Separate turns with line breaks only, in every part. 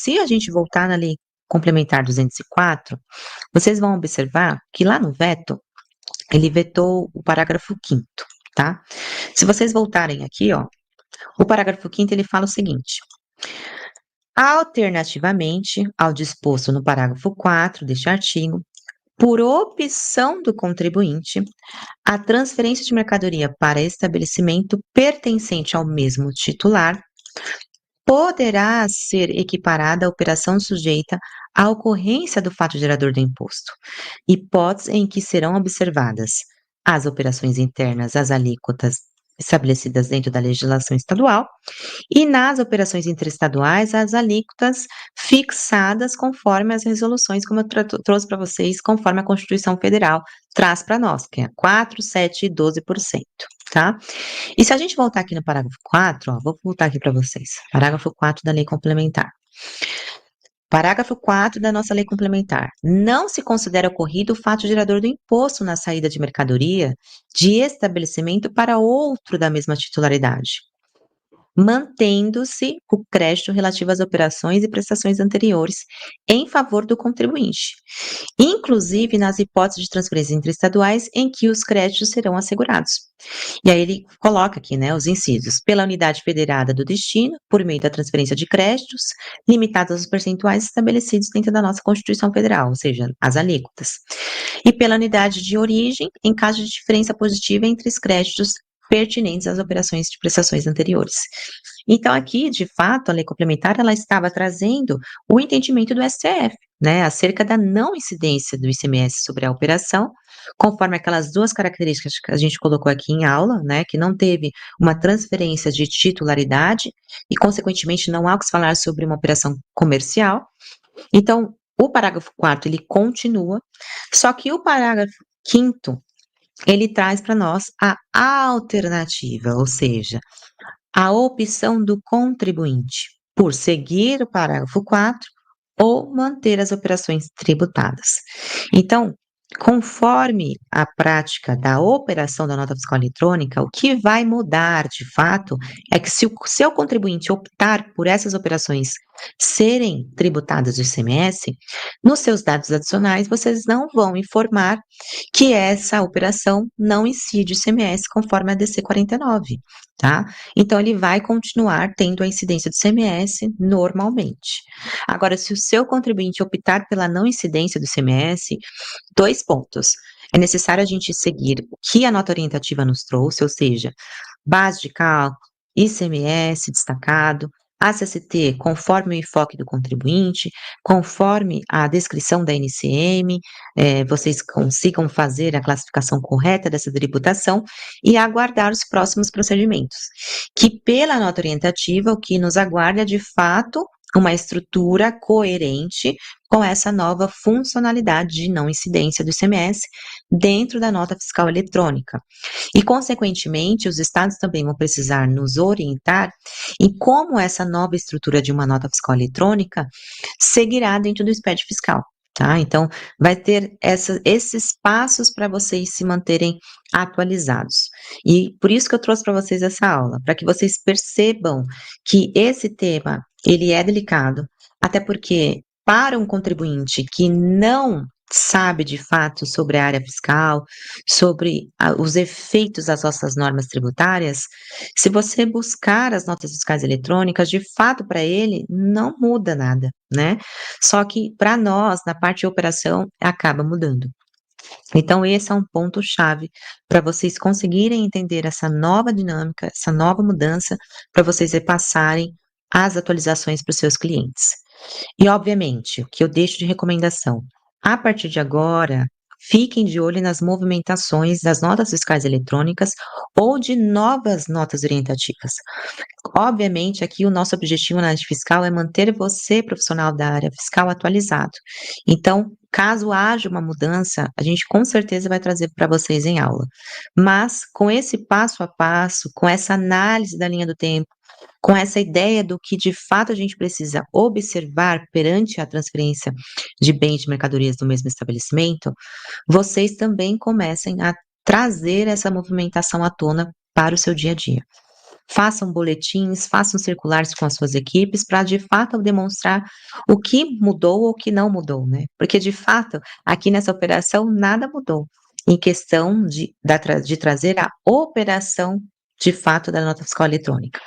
Se a gente voltar na Lei Complementar 204, vocês vão observar que lá no veto, ele vetou o parágrafo 5º, tá? Se vocês voltarem aqui, ó, o parágrafo 5º ele fala o seguinte: alternativamente ao disposto no parágrafo 4 deste artigo, por opção do contribuinte, a transferência de mercadoria para estabelecimento pertencente ao mesmo titular poderá ser equiparada à operação sujeita à ocorrência do fato gerador do imposto, hipótese em que serão observadas as operações internas, as alíquotas estabelecidas dentro da legislação estadual, e nas operações interestaduais, as alíquotas fixadas conforme as resoluções, como eu trouxe para vocês, conforme a Constituição Federal traz para nós, que é 4, 7 e 12%, tá? E se a gente voltar aqui no parágrafo 4, ó, vou voltar aqui para vocês, parágrafo 4 da Lei Complementar. Parágrafo 4 da nossa Lei Complementar. Não se considera ocorrido o fato gerador do imposto na saída de mercadoria de estabelecimento para outro da mesma titularidade, mantendo-se o crédito relativo às operações e prestações anteriores em favor do contribuinte, inclusive nas hipóteses de transferências interestaduais em que os créditos serão assegurados. E aí ele coloca aqui, né, os incisos: pela unidade federada do destino, por meio da transferência de créditos, limitados aos percentuais estabelecidos dentro da nossa Constituição Federal, ou seja, as alíquotas, e pela unidade de origem, em caso de diferença positiva entre os créditos pertinentes às operações de prestações anteriores. Então, aqui, de fato, a lei complementar ela estava trazendo o entendimento do STF, né, acerca da não incidência do ICMS sobre a operação, conforme aquelas duas características que a gente colocou aqui em aula, né, que não teve uma transferência de titularidade e, consequentemente, não há o que se falar sobre uma operação comercial. Então, o parágrafo 4º ele continua, só que o parágrafo 5º ele traz para nós a alternativa, ou seja, a opção do contribuinte por seguir o parágrafo 4 ou manter as operações tributadas. Então, conforme a prática da operação da nota fiscal eletrônica, o que vai mudar de fato é que se o seu contribuinte optar por essas operações serem tributadas de ICMS, nos seus dados adicionais vocês não vão informar que essa operação não incide ICMS conforme a DC 49, tá? Então ele vai continuar tendo a incidência do ICMS normalmente. Agora, se o seu contribuinte optar pela não incidência do ICMS, 2 pontos. É necessário a gente seguir o que a nota orientativa nos trouxe, ou seja, base de cálculo, ICMS destacado, ACST conforme o enfoque do contribuinte, conforme a descrição da NCM, vocês consigam fazer a classificação correta dessa tributação e aguardar os próximos procedimentos. Que pela nota orientativa, o que nos aguarda é de fato uma estrutura coerente com essa nova funcionalidade de não incidência do ICMS dentro da nota fiscal eletrônica. E, consequentemente, os estados também vão precisar nos orientar em como essa nova estrutura de uma nota fiscal eletrônica seguirá dentro do SPED fiscal. Tá? Então, vai ter esses passos para vocês se manterem atualizados. E por isso que eu trouxe para vocês essa aula, para que vocês percebam que esse tema, ele é delicado, até porque para um contribuinte que não sabe de fato sobre a área fiscal, sobre os efeitos das nossas normas tributárias, se você buscar as notas fiscais eletrônicas, de fato para ele não muda nada, né? Só que para nós, na parte de operação, acaba mudando. Então, esse é um ponto-chave para vocês conseguirem entender essa nova dinâmica, essa nova mudança, para vocês repassarem as atualizações para os seus clientes. E, obviamente, o que eu deixo de recomendação, a partir de agora, fiquem de olho nas movimentações das notas fiscais eletrônicas ou de novas notas orientativas. Obviamente, aqui o nosso objetivo na área fiscal é manter você, profissional da área fiscal, atualizado. Então, caso haja uma mudança, a gente com certeza vai trazer para vocês em aula. Mas, com esse passo a passo, com essa análise da linha do tempo, com essa ideia do que de fato a gente precisa observar perante a transferência de bens e mercadorias do mesmo estabelecimento, vocês também comecem a trazer essa movimentação à tona para o seu dia a dia. façam boletins, façam circulares com as suas equipes para de fato demonstrar o que mudou ou o que não mudou, né. Porque de fato, aqui nessa operação nada mudou, em questão de trazer a operação, de fato, da nota fiscal eletrônica.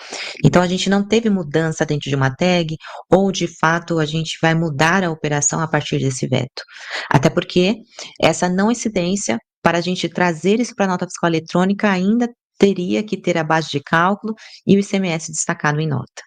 Então a gente não teve mudança dentro de uma tag, ou de fato a gente vai mudar a operação a partir desse veto. Até porque essa não incidência, para a gente trazer isso para a nota fiscal eletrônica, ainda teria que ter a base de cálculo e o ICMS destacado em nota.